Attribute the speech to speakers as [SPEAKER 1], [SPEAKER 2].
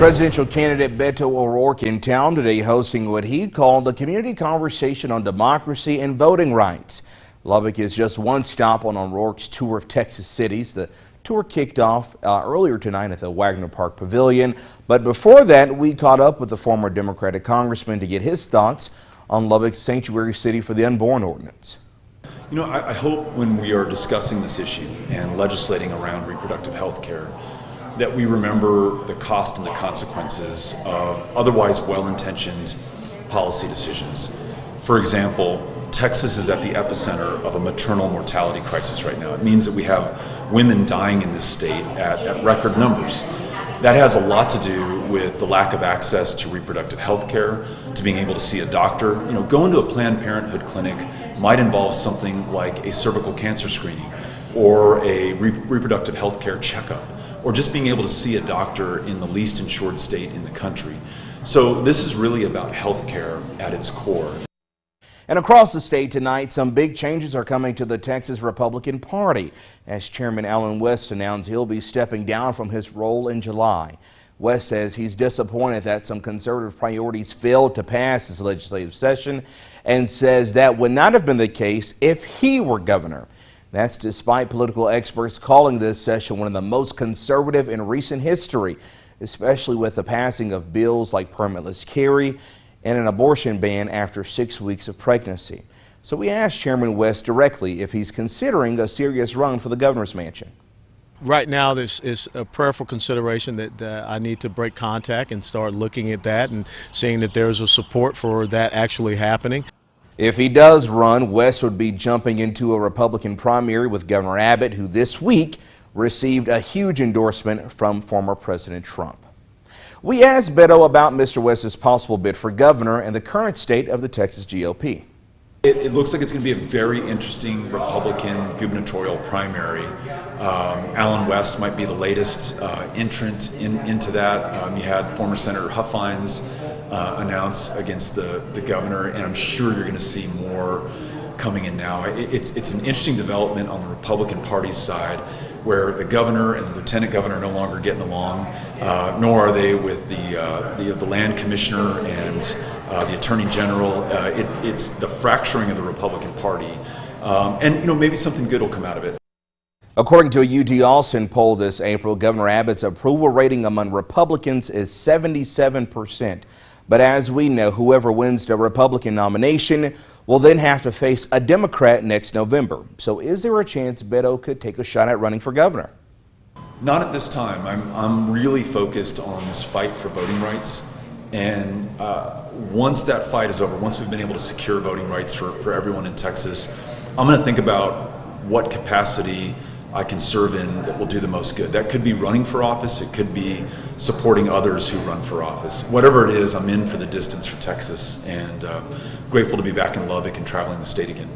[SPEAKER 1] Presidential candidate Beto O'Rourke in town today hosting what he called a community conversation on democracy and voting rights. Lubbock is just one stop on O'Rourke's tour of Texas cities. The tour kicked off earlier tonight at the Wagner Park Pavilion. But before that, we caught up with the former Democratic congressman to get his thoughts on Lubbock's sanctuary city for the unborn ordinance.
[SPEAKER 2] You know, I hope when we are discussing this issue and legislating around reproductive health care that we remember the cost and the consequences of otherwise well-intentioned policy decisions. For example, Texas is at the epicenter of a maternal mortality crisis right now. It means that we have women dying in this state at record numbers. That has a lot to do with the lack of access to reproductive health care, to being able to see a doctor. You know, going to a Planned Parenthood clinic might involve something like a cervical cancer screening or a reproductive health care checkup, or just being able to see a doctor in the least insured state in the country. So this is really about health care at its core.
[SPEAKER 1] And across the state tonight, some big changes are coming to the Texas Republican Party, as Chairman Allen West announced he'll be stepping down from his role in July. West says he's disappointed that some conservative priorities failed to pass this legislative session and says that would not have been the case if he were governor. That's despite political experts calling this session one of the most conservative in recent history, especially with the passing of bills like permitless carry and an abortion ban after 6 weeks of pregnancy. So we asked Chairman West directly if he's considering a serious run for the governor's mansion.
[SPEAKER 3] Right now, this is a prayerful consideration that I need to break contact and start looking at that and seeing that there's a support for that actually happening.
[SPEAKER 1] If he does run, West would be jumping into a Republican primary with Governor Abbott, who this week received a huge endorsement from former President Trump. We asked Beto about Mr. West's possible bid for governor and the current state of the Texas GOP.
[SPEAKER 2] It looks like it's going to be a very interesting Republican gubernatorial primary. Allen West might be the latest entrant into that. You had former Senator Huffines announce against the governor, and I'm sure you're going to see more coming in now. It's an interesting development on the Republican Party's side, where the governor and the lieutenant governor are no longer getting along, nor are they with the land commissioner and the attorney general. It's the fracturing of the Republican Party, and you know, maybe something good will come out of it.
[SPEAKER 1] According to a UT Austin poll this April, Governor Abbott's approval rating among Republicans is 77%. But as we know, whoever wins the Republican nomination will then have to face a Democrat next November. So is there a chance Beto could take a shot at running for governor?
[SPEAKER 2] Not at this time. I'm really focused on this fight for voting rights. And once that fight is over, once we've been able to secure voting rights for everyone in Texas, I'm going to think about what capacity I can serve in that will do the most good. That could be running for office. It could be supporting others who run for office. Whatever it is, I'm in for the distance for Texas, and grateful to be back in Lubbock and traveling the state again.